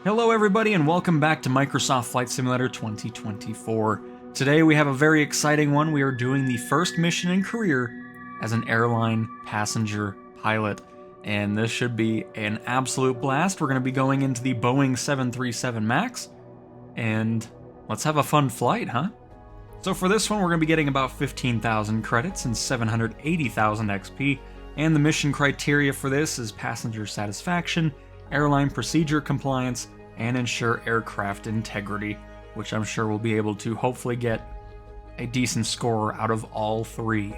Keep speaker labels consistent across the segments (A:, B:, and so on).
A: Hello everybody and welcome back to Microsoft Flight Simulator 2024. Today we have a very exciting one. We are doing the first mission in career as an airline passenger pilot. And this should be an absolute blast. We're going to be going into the Boeing 737 MAX. And let's have a fun flight, huh? So for this one we're going to be getting about 15,000 credits and 780,000 XP. And the mission criteria for this is passenger satisfaction, airline procedure compliance, and ensure aircraft integrity, which I'm sure we'll be able to hopefully get a decent score out of all three.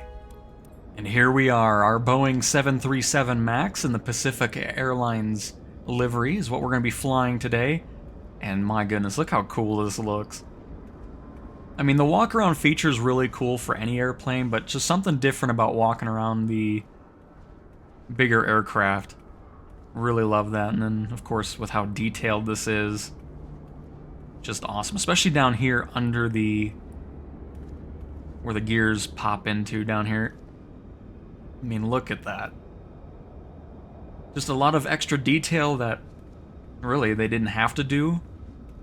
A: And here we are, our Boeing 737 MAX in the Pacific Airlines livery is what we're going to be flying today. And my goodness, look how cool this looks. I mean, the walk-around feature is really cool for any airplane, but just something different about walking around the bigger aircraft. Really love that. And then, of course, with how detailed this is, just awesome. Especially down here under the... where the gears pop into down here. I mean, look at that. Just a lot of extra detail that, really, they didn't have to do,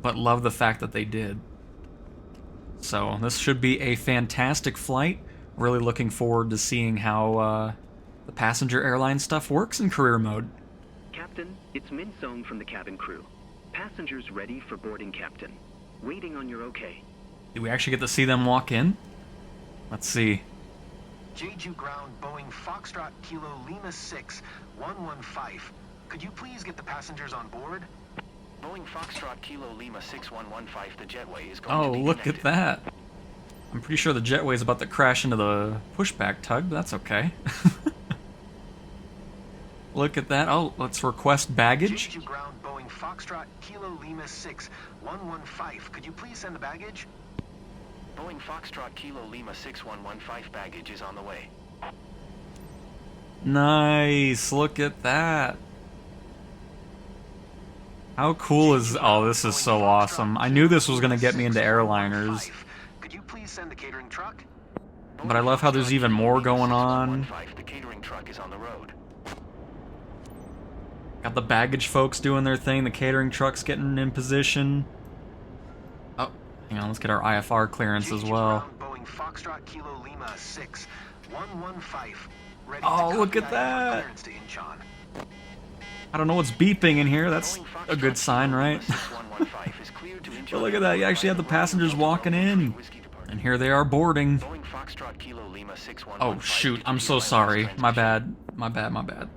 A: but love the fact that they did. So, this should be a fantastic flight. Really looking forward to seeing how the passenger airline stuff works in career mode.
B: Captain, it's Min Song from the cabin crew. Passengers ready for boarding, Captain. Waiting on your okay.
A: Do we actually get to see them walk in? Let's see.
C: Jeju ground Boeing Foxtrot Kilo Lima 6 115. Could you please get the passengers on board?
D: Boeing Foxtrot Kilo Lima 6115, the jetway is going to be
A: look
D: connected.
A: at that. I'm pretty sure the jetway is about to crash into the pushback tug, but that's okay. Look at that. Oh, let's request baggage.
C: Jeju ground Boeing Foxtrot Kilo Lima 6 115. Could you please send the baggage?
D: Boeing Foxtrot Kilo Lima 6115 baggage is on the way.
A: Nice. Look at that. How cool is... Oh, this is so awesome. I knew this was going to get me into airliners.
C: Could you please send the catering truck?
A: But I love how there's even more going on.
D: The catering truck is on the road.
A: Got the baggage folks doing their thing. The catering truck's getting in position. Oh, hang on. Let's get our IFR clearance as well.
C: Boeing Foxtrot Kilo Lima 6 115. Ready
A: Oh,
C: to
A: look at
C: IFR
A: that.
C: clearance to Incheon.
A: I don't know what's beeping in here. That's a good sign, right? But look at that. You actually have the passengers walking in. And here they are boarding. Oh, shoot. I'm so sorry. My bad. My bad, my bad.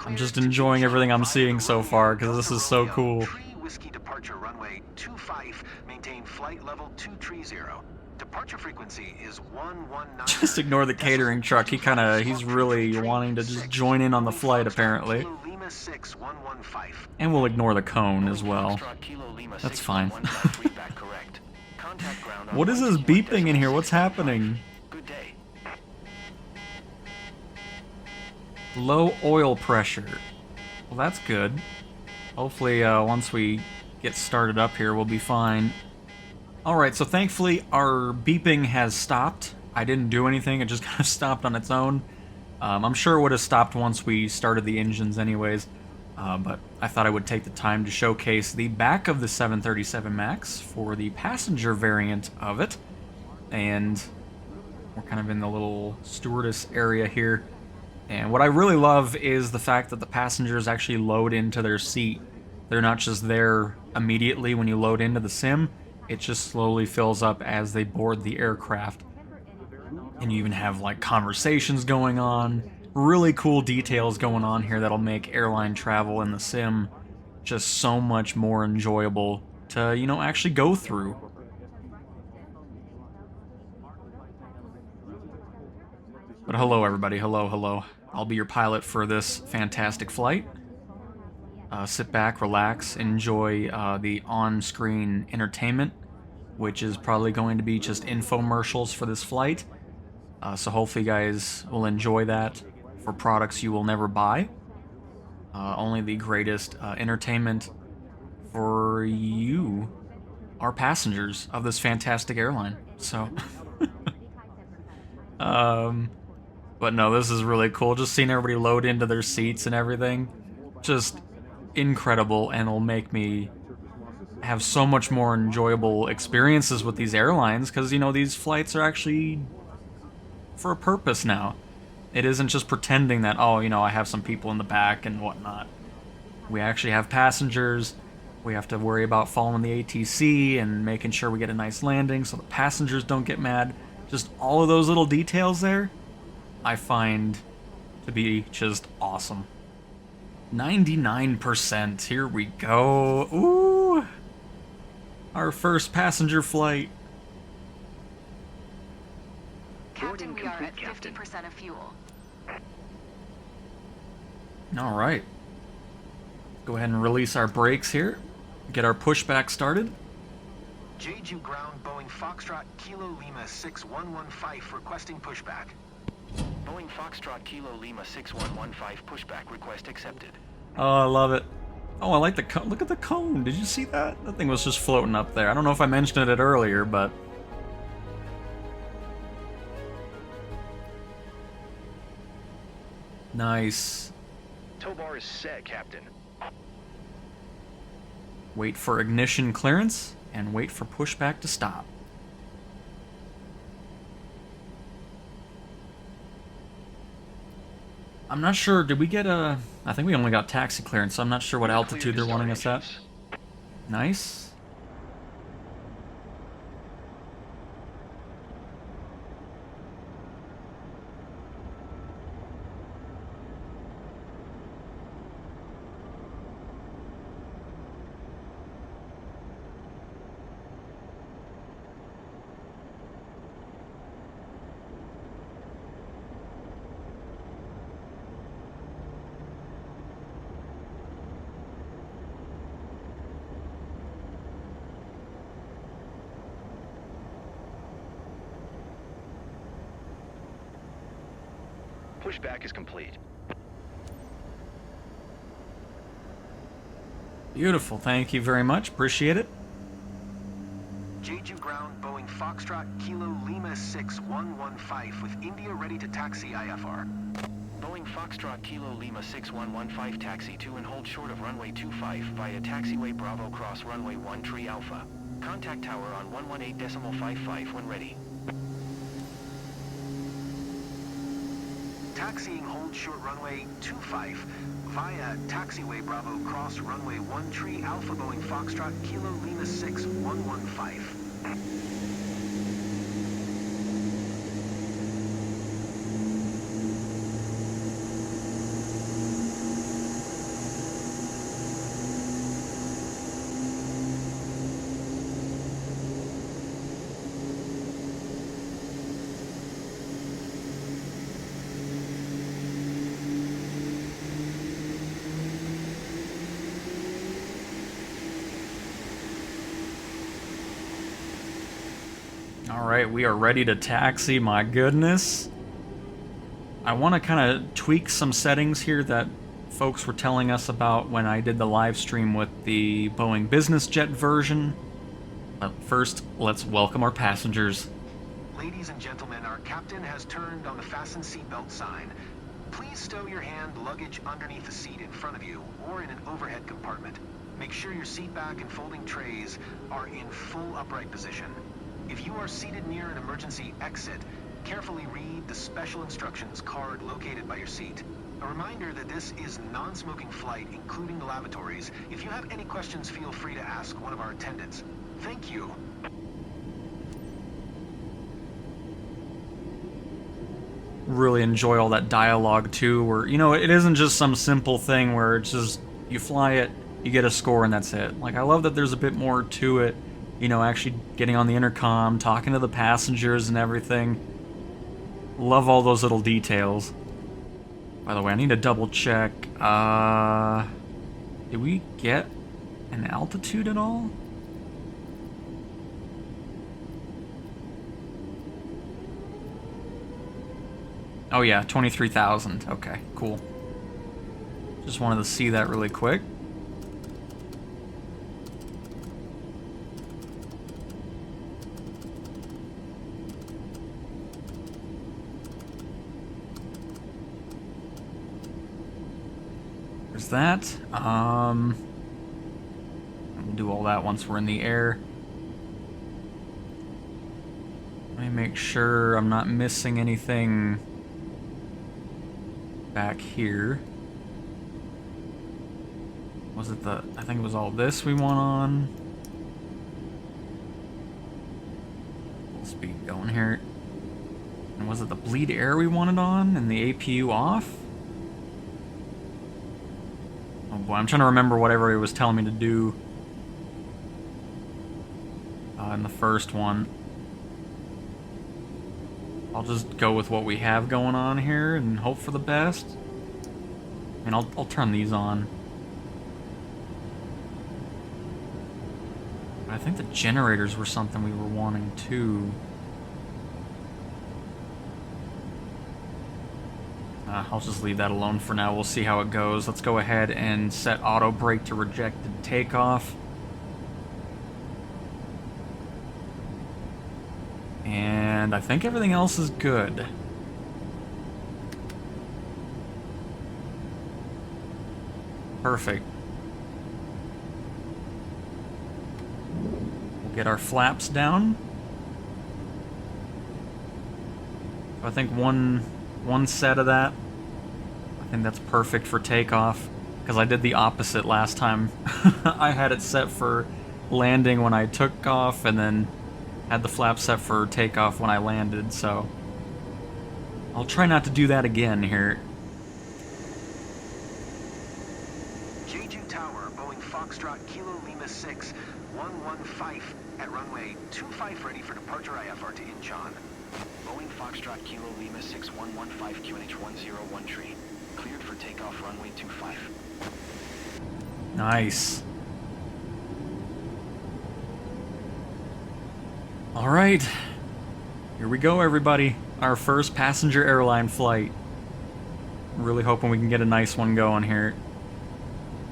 A: I'm just enjoying everything I'm seeing so far, because this is so cool.
C: Whiskey departure runway 25, maintain flight level 230. Departure frequency is 119.
A: Just ignore the catering truck. He's really wanting to just join in on the flight, apparently. And we'll ignore the cone as well. That's fine. What is this beeping in here? What's happening? Low oil pressure. Well, that's good. Hopefully, once we get started up here, we'll be fine. Alright, so thankfully, our beeping has stopped. I didn't do anything, it just kind of stopped on its own. I'm sure it would have stopped once we started the engines anyways. But I thought I would take the time to showcase the back of the 737 MAX for the passenger variant of it. And we're kind of in the little stewardess area here. And what I really love is the fact that the passengers actually load into their seat. They're not just there immediately when you load into the sim. It just slowly fills up as they board the aircraft. And you even have like conversations going on. Really cool details going on here that'll make airline travel in the sim just so much more enjoyable to, you know, actually go through. But hello everybody, hello, hello. I'll be your pilot for this fantastic flight. Sit back, relax, enjoy the on-screen entertainment, which is probably going to be just infomercials for this flight. So hopefully you guys will enjoy that for products you will never buy. Only the greatest entertainment for you, our passengers of this fantastic airline. So, but no, this is really cool. Just seeing everybody load into their seats and everything. Just incredible and will make me have so much more enjoyable experiences with these airlines, because, you know, these flights are actually for a purpose now. It isn't just pretending that, oh, you know, I have some people in the back and whatnot. We actually have passengers. We have to worry about following the ATC and making sure we get a nice landing so the passengers don't get mad. Just all of those little details there, I find to be just awesome. 99%, here we go. Ooh! Our first passenger flight.
E: Captain, we are
B: complete,
E: at
B: Captain.
E: 50% of fuel.
A: Alright. Go ahead and release our brakes here. Get our pushback started.
C: Jeju ground Boeing Foxtrot Kilo Lima 6115 requesting pushback.
D: Boeing Foxtrot Kilo Lima 6115 pushback request accepted.
A: Oh, I love it. Oh, I like the cone. Look at the cone. Did you see that? That thing was just floating up there. I don't know if I mentioned it earlier, but... Nice.
D: Tow bar is set, Captain.
A: Wait for ignition clearance, and wait for pushback to stop. I'm not sure, did we get a... I think we only got taxi clearance, so I'm not sure what altitude they're wanting us at. Nice.
D: Pushback is complete.
A: Beautiful, thank you very much, appreciate it.
C: Jeju ground Boeing Foxtrot Kilo Lima 6115 with India ready to taxi IFR.
D: Boeing Foxtrot Kilo Lima 6115 taxi to and hold short of runway 25 via taxiway Bravo cross runway 13 Alpha. Contact tower on 118.55 when ready.
C: Taxiing hold short runway 25 via taxiway Bravo cross runway 13 Alpha Boeing Foxtrot Kilo Lima 6115.
A: Alright, we are ready to taxi, my goodness. I want to kind of tweak some settings here that folks were telling us about when I did the live stream with the Boeing business jet version. But first, let's welcome our passengers.
C: Ladies and gentlemen, our captain has turned on the fasten seatbelt sign. Please stow your hand luggage underneath the seat in front of you or in an overhead compartment. Make sure your seat back and folding trays are in full upright position. If you are seated near an emergency exit, carefully read the special instructions card located by your seat. A reminder that this is non-smoking flight, including the lavatories. If you have any questions, feel free to ask one of our attendants. Thank you.
A: Really enjoy all that dialogue too, where, you know, it isn't just some simple thing where it's just you fly it, you get a score, and that's it. Like, I love that there's a bit more to it, you know, actually getting on the intercom, talking to the passengers and everything. Love all those little details. By the way, I need to double check, did we get an altitude at all? Oh yeah, 23,000. Okay, cool. Just wanted to see that really quick. There's that. We'll do all that once we're in the air. Let me make sure I'm not missing anything back here. Was it the... I think it was all this we want on. Full speed going here. And was it the bleed air we wanted on and the APU off? Oh boy, I'm trying to remember what everybody was telling me to do in the first one. I'll just go with what we have going on here and hope for the best. And I'll turn these on. I think the generators were something we were wanting too. I'll just leave that alone for now. We'll see how it goes. Let's go ahead and set auto brake to rejected takeoff. And I think everything else is good. Perfect. We'll get our flaps down. I think one set of that. I think that's perfect for takeoff, because I did the opposite last time. I had it set for landing when I took off, and then had the flap set for takeoff when I landed, so I'll try not to do that again here.
C: Jeju Tower, Boeing Foxtrot Kilo Lima 6, 115 at runway 25 ready for departure IFR to Incheon.
D: Boeing Foxtrot Kilo Lima 6115 QNH 101 cleared for takeoff runway 25.
A: Nice. Alright, here we go everybody. Our first passenger airline flight. Really hoping we can get a nice one going here.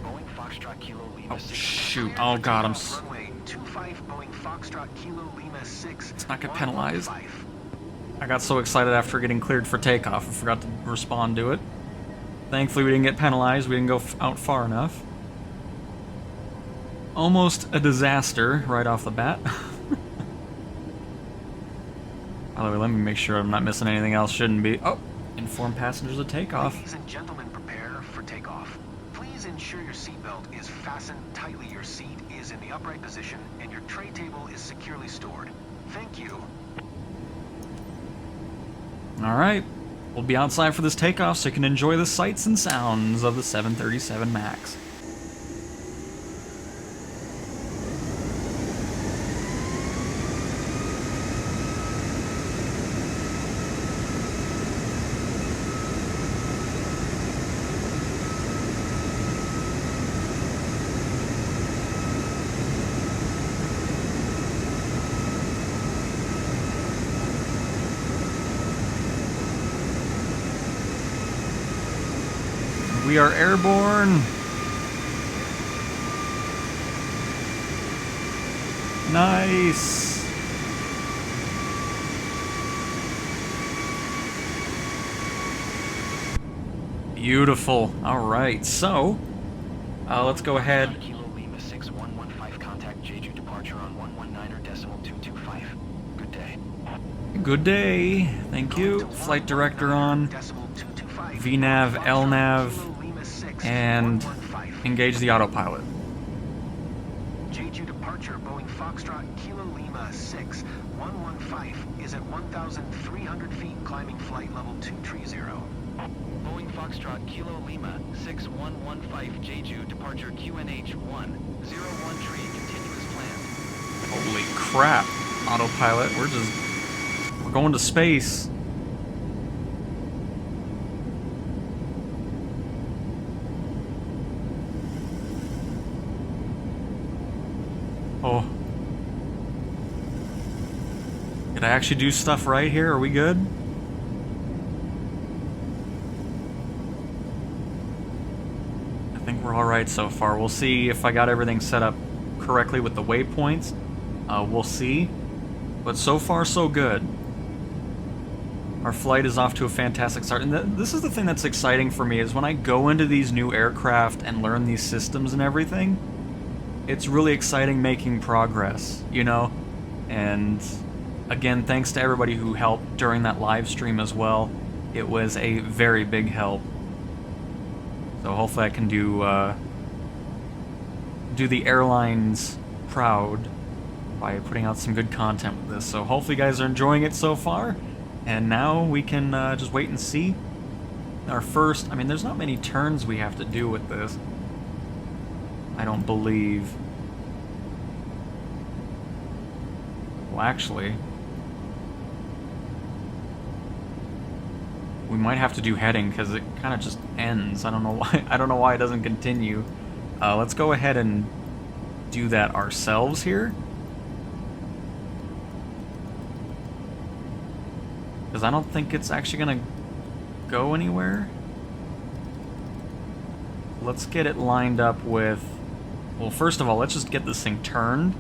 D: Boeing Foxtrot Kilo Lima
A: Oh
D: 6.
A: shoot, oh god,
C: Runway 25 Boeing Foxtrot Kilo Lima 6.
A: Let's not get penalized.
C: 115.
A: I got so excited after getting cleared for takeoff, I forgot to respond to it. Thankfully we didn't get penalized, we didn't go out far enough. Almost a disaster right off the bat. By the way, let me make sure I'm not missing anything else. Shouldn't be. Oh, inform passengers of takeoff.
C: Ladies and gentlemen, prepare for takeoff. Please ensure your seatbelt is fastened tightly, your seat is in the upright position, and your tray table is securely stored. Thank you.
A: Alright, we'll be outside for this takeoff so you can enjoy the sights and sounds of the 737 MAX. We are airborne. Nice. Beautiful. All right, so let's go ahead.
D: Kilo Lima 6115 contact Jeju departure on 119.225. Good day.
A: Good day. Thank you. Flight director on. VNAV, LNAV, and engage the autopilot.
C: Jeju departure, Boeing Foxtrot Kilo Lima 6, 115 is at 1,300 feet, climbing flight level 230.
D: Boeing Foxtrot Kilo Lima 6115 Jeju departure QNH 101 continuous plan.
A: Holy crap. Autopilot, we're going to space. Oh. Did I actually do stuff right here? Are we good? I think we're alright so far. We'll see if I got everything set up correctly with the waypoints. We'll see. But so far, so good. Our flight is off to a fantastic start. And this is the thing that's exciting for me, is when I go into these new aircraft and learn these systems and everything, it's really exciting making progress, you know? And again, thanks to everybody who helped during that live stream as well. It was a very big help. So hopefully I can do the airlines proud by putting out some good content with this. So hopefully you guys are enjoying it so far. And now we can just wait and see. Our first, I mean, there's not many turns we have to do with this, I don't believe. Well, actually, we might have to do heading because it kind of just ends. I don't know why. I don't know why it doesn't continue. Let's go ahead and do that ourselves here, because I don't think it's actually gonna go anywhere. Let's get it lined up with, well, first of all, let's just get this thing turned.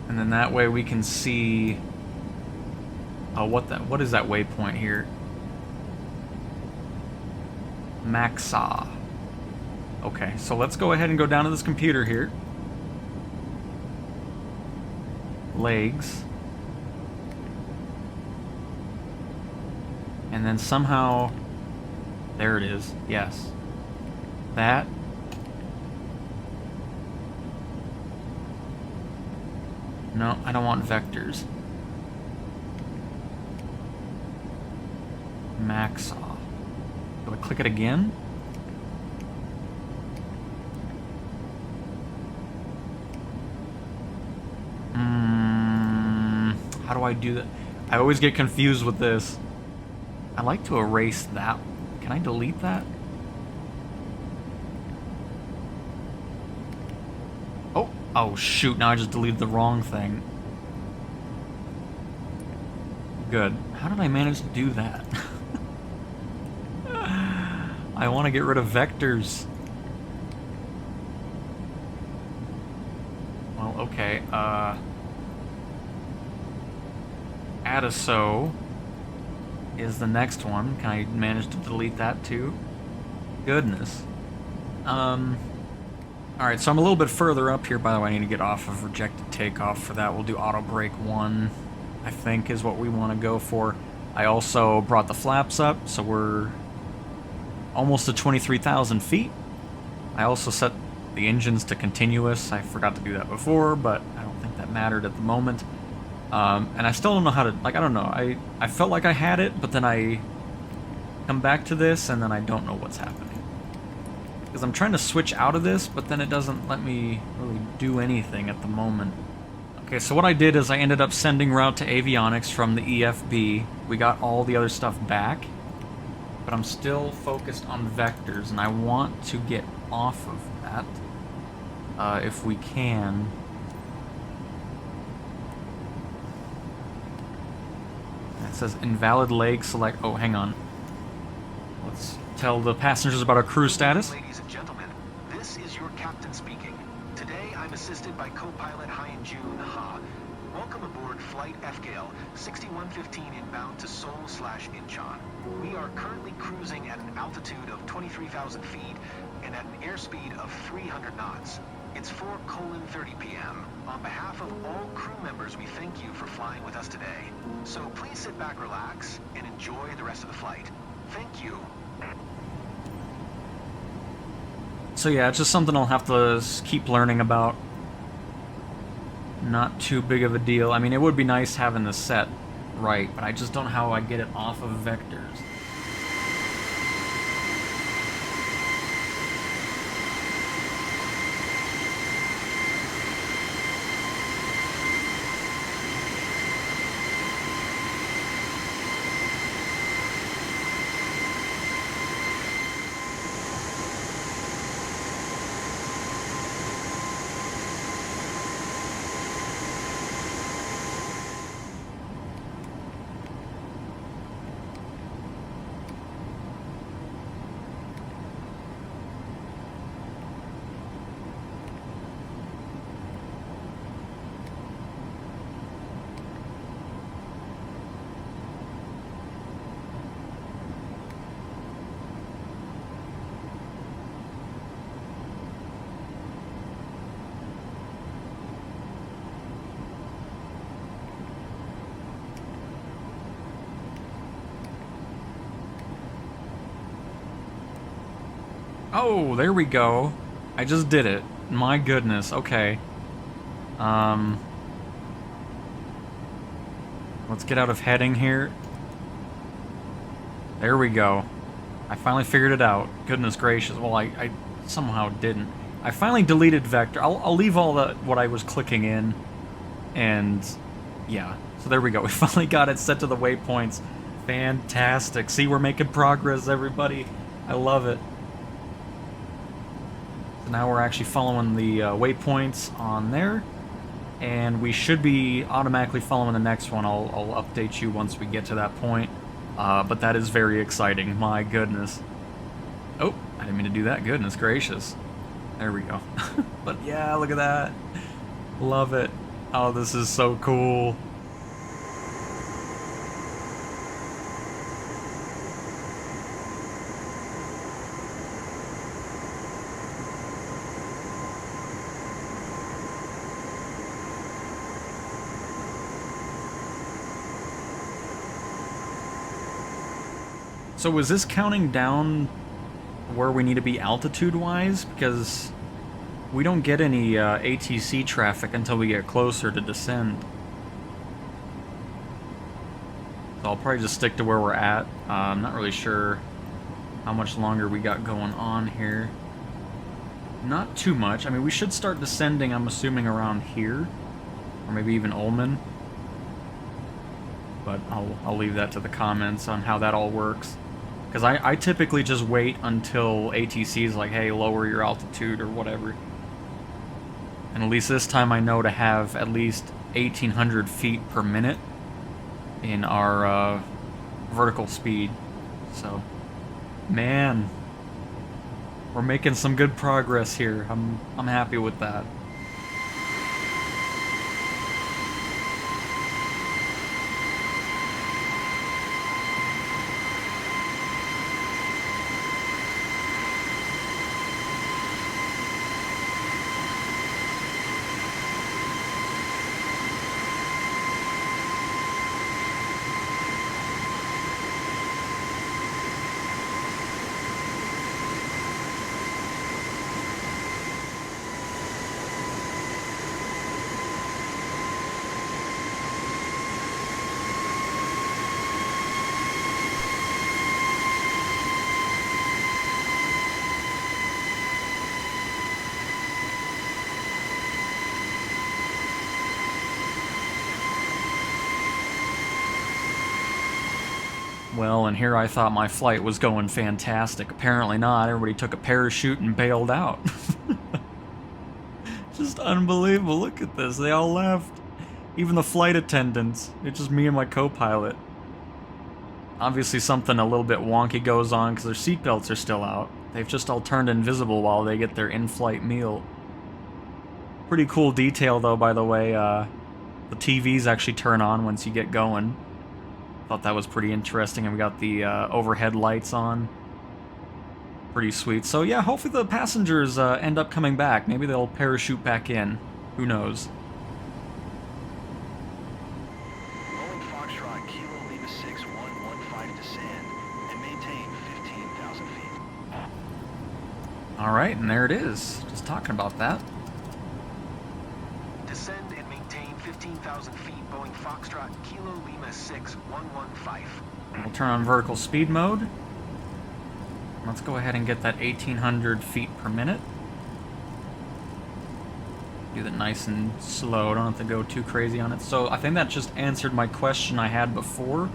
A: And then that way we can see what is that waypoint here? Maxa. Okay, so let's go ahead and go down to this computer here. Legs. And then somehow, there it is, yes. That. No, I don't want vectors. Maxa. Do I click it again? How do I do that? I always get confused with this. I like to erase that. Can I delete that? Oh shoot, now I just deleted the wrong thing. Good. How did I manage to do that? I want to get rid of vectors. Well, okay, Adiso is the next one. Can I manage to delete that too? Goodness. Alright, so I'm a little bit further up here. By the way, I need to get off of rejected takeoff. For that, we'll do auto brake 1, I think, is what we want to go for. I also brought the flaps up, so we're almost to 23,000 feet. I also set the engines to continuous. I forgot to do that before, but I don't think that mattered at the moment. And I still don't know how to, like, I don't know. I felt like I had it, but then I come back to this, and then I don't know what's happening. Because I'm trying to switch out of this, but then it doesn't let me really do anything at the moment. Okay, so what I did is I ended up sending route to avionics from the EFB. We got all the other stuff back, but I'm still focused on vectors, and I want to get off of that, if we can. It says invalid leg select. Oh, hang on. Let's tell the passengers about our crew status.
C: Ladies and gentlemen, this is your captain speaking. Today I'm assisted by co-pilot Hyun-Jun Ha. Welcome aboard flight FGAL 6115 inbound to Seoul/Incheon. We are currently cruising at an altitude of 23,000 feet and at an airspeed of 300 knots. It's 4:30 p.m. On behalf of all crew members, we thank you for flying with us today. So please sit back, relax, and enjoy the rest of the flight. Thank you.
A: So yeah, it's just something I'll have to keep learning about. Not too big of a deal. I mean, it would be nice having this set right, but I just don't know how I get it off of vectors. Oh, there we go. I just did it. My goodness, okay. Let's get out of heading here. There we go. I finally figured it out. Goodness gracious. Well, I somehow didn't. I finally deleted vector. I'll leave all what I was clicking in. And yeah. So there we go. We finally got it set to the waypoints. Fantastic. See, we're making progress, everybody. I love it. So now we're actually following the waypoints on there. And we should be automatically following the next one. I'll update you once we get to that point. But that is very exciting. My goodness. Oh, I didn't mean to do that. Goodness gracious. There we go. But yeah, look at that. Love it. Oh, this is so cool. So is this counting down where we need to be altitude-wise? Because we don't get any ATC traffic until we get closer to descend. So I'll probably just stick to where we're at. I'm not really sure how much longer we got going on here. Not too much. I mean, we should start descending, I'm assuming, around here. Or maybe even Ullman. But I'll leave that to the comments on how that all works. Because I typically just wait until ATC is like, hey, lower your altitude or whatever. And at least this time I know to have at least 1,800 feet per minute in our vertical speed. So, man, we're making some good progress here. I'm happy with that. Well, and here I thought my flight was going fantastic. Apparently not. Everybody took a parachute and bailed out. Just unbelievable. Look at this. They all left. Even the flight attendants. It's just me and my co-pilot. Obviously something a little bit wonky goes on because their seatbelts are still out. They've just all turned invisible while they get their in-flight meal. Pretty cool detail though, by the way. The TVs actually turn on once you get going. Thought that was pretty interesting, and we got the overhead lights on. Pretty sweet. So yeah, hopefully the passengers end up coming back. Maybe they'll parachute back in. Who knows?
D: Boeing Foxtrot Kilo Lima 6115 descend and maintain 15,000 feet.
A: Alright, and there it is. Just talking about that.
C: Descend and maintain 15,000 feet. Boeing Foxtrot Kilo Lima 6115.
A: We'll turn on vertical speed mode. Let's go ahead and get that 1,800 feet per minute. Do that nice and slow. Don't have to go too crazy on it. So I think that just answered my question I had before.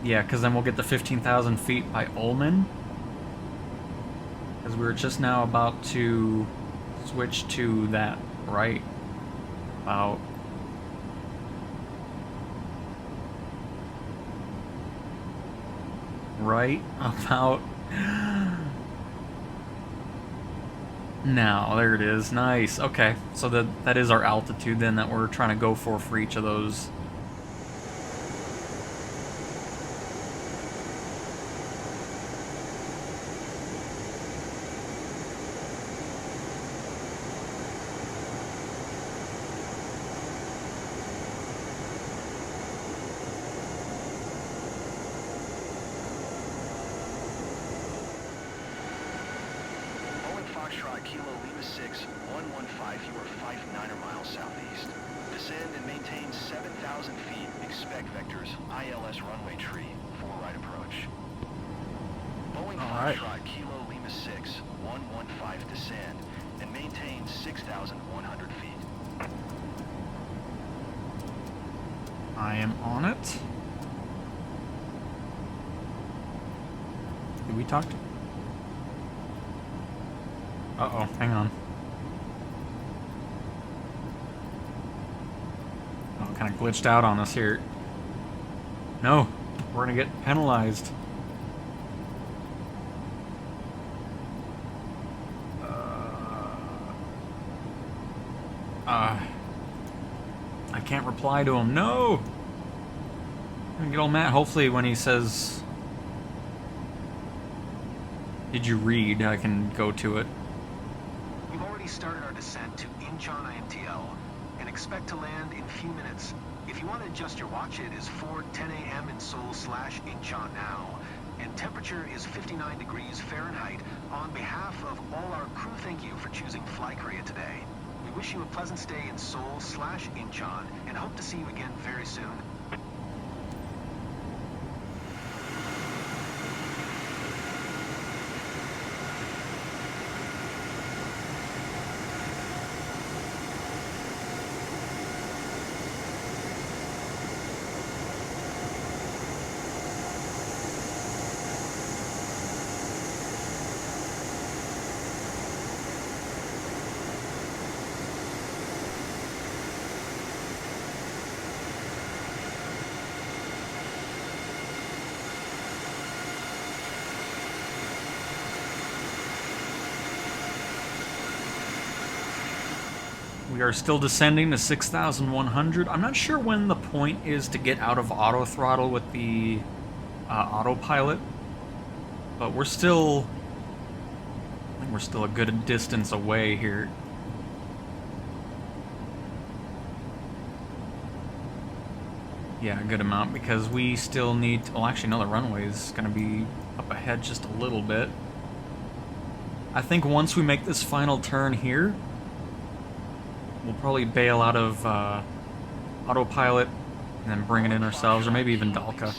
A: Yeah, because then we'll get the 15,000 feet by Ullman. Because we were just now about to switch to that right about now. There it is. Nice. Okay, so that is our altitude then that we're trying to go for each of those.
D: Foxtrot Kilo Lima 6, 115, you are 59er miles southeast. Descend and maintain 7,000 feet. Expect vectors, ILS runway tree, 4 right approach. Boeing Foxtrot Kilo Lima 6, 115, descend and maintain 6,100 feet.
A: I am on it. Did we talk to... Uh-oh, hang on. Oh, kind of glitched out on us here. No, we're gonna get penalized. I can't reply to him. No! I'm gonna get all mad. Hopefully when he says, "Did you read?" I can go to it.
C: We've already started our descent to Incheon IMTL and expect to land in a few minutes. If you want to adjust your watch, it is 4:10 a.m. in Seoul/Incheon now, and temperature is 59 degrees Fahrenheit. On behalf of all our crew, thank you for choosing Fly Korea today. We wish you a pleasant stay in Seoul/Incheon and hope to see you again very soon.
A: We are still descending to 6,100. I'm not sure when the point is to get out of auto throttle with the autopilot, but we're still, I think we're still a good distance away here. Yeah, a good amount, because we still need to, well, actually, no, the runway is going to be up ahead just a little bit. I think once we make this final turn here, we'll probably bail out of autopilot and then bring it in ourselves, or maybe even Dalka.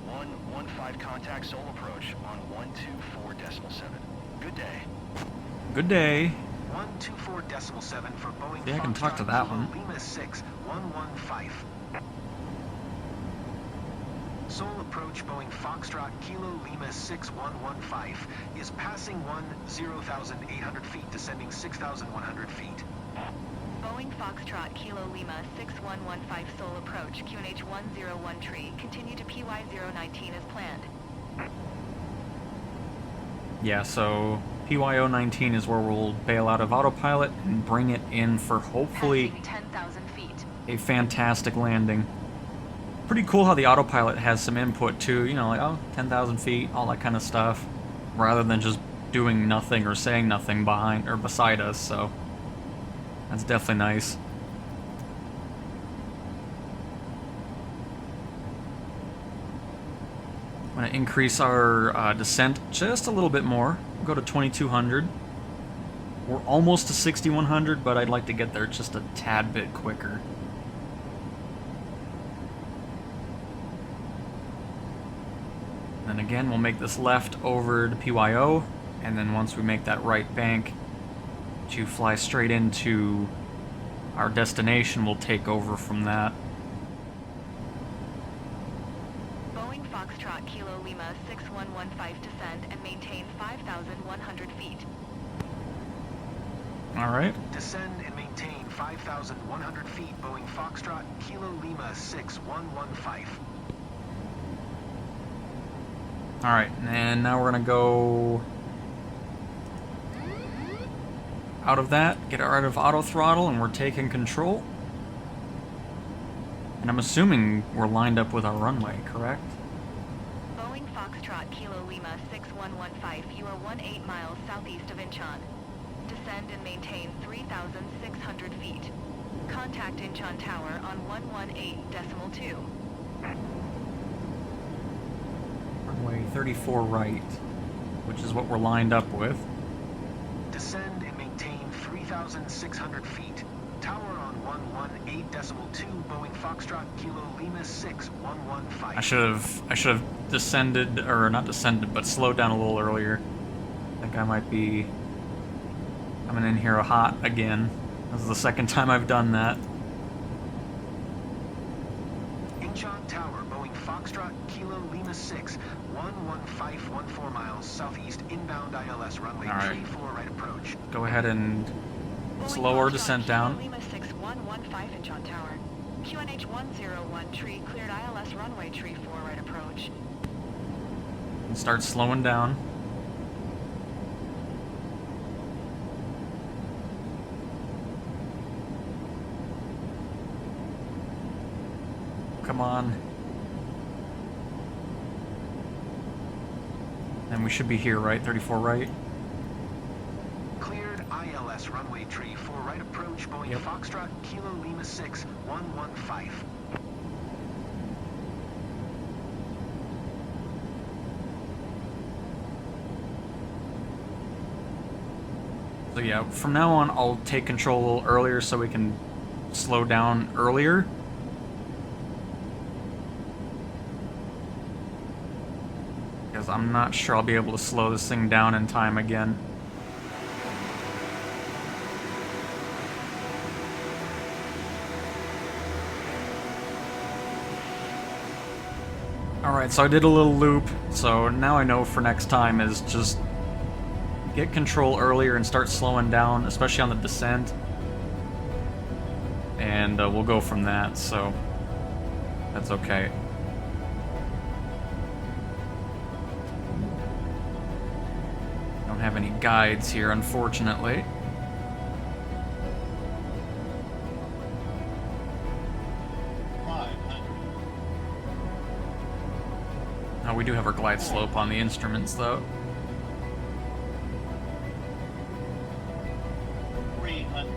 D: 115 contact Seoul approach on 124.7. Good day.
A: Good day.
C: 124.7 for Boeing.
A: Yeah, I can talk to that one.
C: Lima 6, 115. Seoul approach Boeing Foxtrot Kilo Lima 6115 is passing 10,800 feet, descending 6,100 feet.
E: Boeing Foxtrot Kilo Lima 6115 Seoul approach QNH 101 tree. Continue to PY 019 as planned.
A: Yeah, so PYO 19 is where we'll bail out of autopilot and bring it in for hopefully
E: Passing 10,000 feet.
A: a fantastic landing. Pretty cool how the autopilot has some input too, you know, like, oh, 10,000 feet, all that kind of stuff, rather than just doing nothing or saying nothing behind or beside us, so that's definitely nice. I'm going to increase our descent just a little bit more. We'll go to 2,200. We're almost to 6,100, but I'd like to get there just a tad bit quicker. And again, we'll make this left over to PYO, and then once we make that right bank to fly straight into our destination, we'll take over from that.
E: Boeing Foxtrot Kilo Lima 6115 descend and maintain 5,100 feet.
A: Alright.
C: Descend and maintain 5,100 feet, Boeing Foxtrot Kilo Lima 6115.
A: Alright, and now we're gonna go out of that, get out of auto throttle, and we're taking control. And I'm assuming we're lined up with our runway, correct?
E: Boeing Foxtrot Kilo Lima 6115, you are 18 miles southeast of Incheon. Descend and maintain 3,600 feet. Contact Incheon Tower on 118.2.
A: Runway 34 right, which is what we're lined up with.
C: Descend and maintain 3,600 feet. Tower on 118.2, Boeing Foxtrot, Kilo Lima 6115.
A: I should have descended, or not descended, but slowed down a little earlier. I think I might be coming in here hot again. This is the second time I've done that.
C: Incheon Tower, Boeing Foxtrot, Kilo Lima 6, 11514 miles southeast, inbound ILS runway
A: All right.
C: 34 right approach.
A: Go ahead and slow our descent down.
E: Lima 6115 Incheon Tower. QNH 101 tree cleared ILS runway tree 4 right approach.
A: And start slowing down. Come on. And we should be here, right? 34 right?
C: Cleared ILS runway tree 4 right approach, Boeing
A: Yep.
C: Foxtrot, Kilo Lima 6, 115.
A: So yeah, from now on I'll take control a little earlier so we can slow down earlier. Because I'm not sure I'll be able to slow this thing down in time again. Alright, so I did a little loop, so now I know for next time is just get control earlier and start slowing down, especially on the descent. And we'll go from that, so that's okay. Don't have any guides here, unfortunately. Oh, we do have our glide slope on the instruments, though.
F: 300.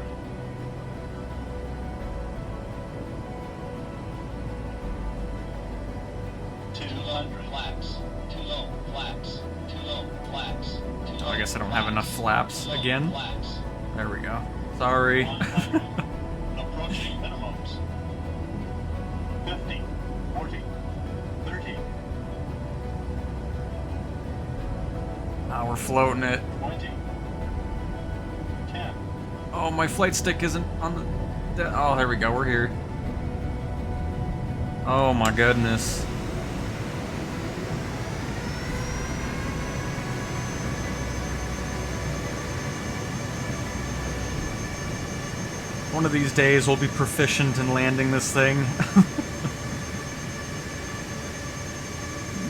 F: 200. Flaps. Too low. Flaps. Too low. Flaps. Too low.
A: Oh, I guess I don't have enough flaps
F: Low.
A: again.
F: Flaps.
A: There we go. Sorry.
F: 100. Approaching minimums. 50. 40. 30.
A: Ah, we're floating it.
F: 20. 10.
A: Oh, my flight stick isn't on the... Oh, there we go. We're here. Oh my goodness. One of these days we'll be proficient in landing this thing.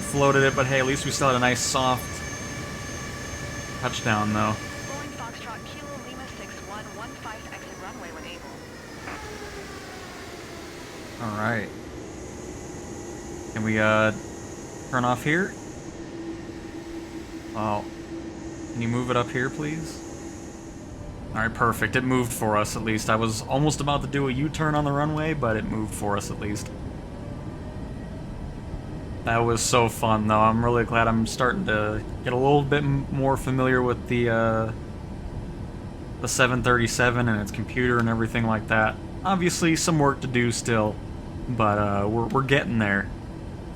A: Floated it, but hey, at least we still had a nice soft touchdown though.
E: Boeing Foxtrot Kilo Lima 6115 exit runway when able.
A: Alright. Can we turn off here? Oh. Can you move it up here, please? Alright, perfect. It moved for us, at least. I was almost about to do a U-turn on the runway, but it moved for us, at least. That was so fun, though. I'm really glad I'm starting to get a little bit more familiar with the 737 and its computer and everything like that. Obviously, some work to do still, but we're getting there,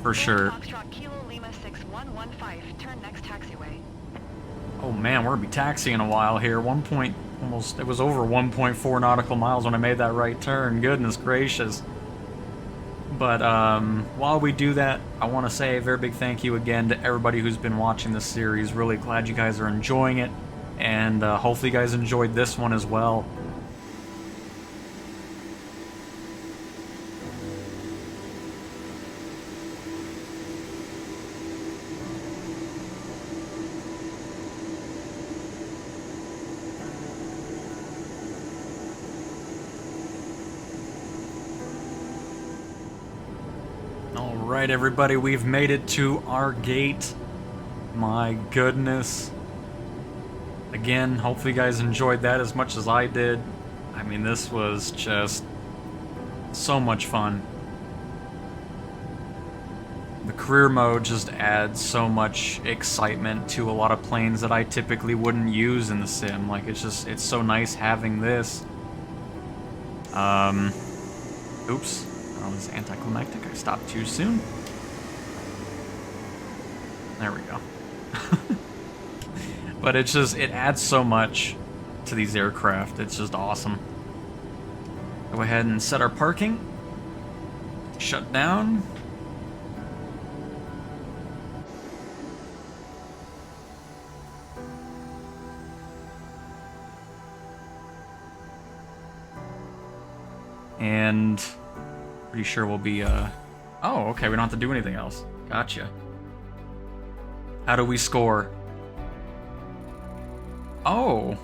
A: for sure.
E: Foxtrot Kilo Lima 6115, turn next taxiway.
A: Oh man, we're gonna be taxiing a while here. It was over 1.4 nautical miles when I made that right turn. Goodness gracious. But while we do that, I want to say a very big thank you again to everybody who's been watching this series. Really glad you guys are enjoying it, and hopefully you guys enjoyed this one as well. Alright everybody, we've made it to our gate. My goodness. Again, hopefully you guys enjoyed that as much as I did. I mean, this was just so much fun. The career mode just adds so much excitement to a lot of planes that I typically wouldn't use in the sim. Like, it's so nice having this. Oops. That was anticlimactic. I stopped too soon. There we go. But it adds so much to these aircraft. It's just awesome. Go ahead and set our parking. Shut down. And pretty sure we'll be, oh, okay, we don't have to do anything else. Gotcha. How do we score? Oh.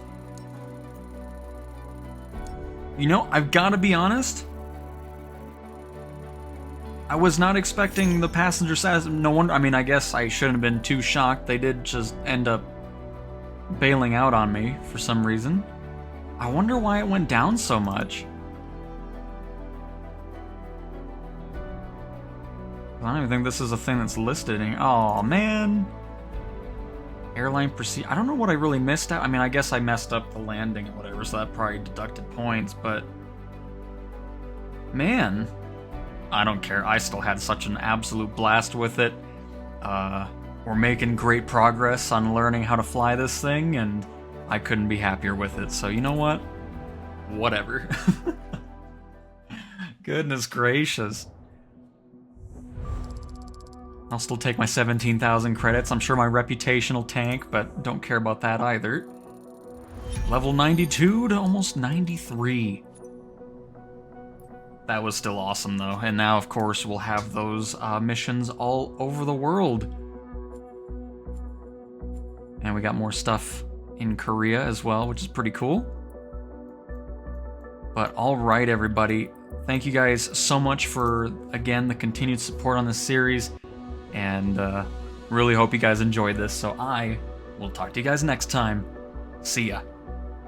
A: You know, I've got to be honest. I was not expecting the passenger status. No wonder, I mean, I guess I shouldn't have been too shocked. They did just end up bailing out on me for some reason. I wonder why it went down so much. I don't even think this is a thing that's listed. Oh man. Airline proceed. I don't know what I really missed out. I mean, I guess I messed up the landing or whatever, so that probably deducted points, but man, I don't care. I still had such an absolute blast with it. We're making great progress on learning how to fly this thing, and I couldn't be happier with it. So you know what? Whatever. Goodness gracious. I'll still take my 17,000 credits. I'm sure my reputation will tank, but don't care about that either. Level 92 to almost 93. That was still awesome, though. And now, of course, we'll have those missions all over the world. And we got more stuff in Korea as well, which is pretty cool. But alright, everybody. Thank you guys so much for, again, the continued support on this series. And really hope you guys enjoyed this. So I will talk to you guys next time. See ya.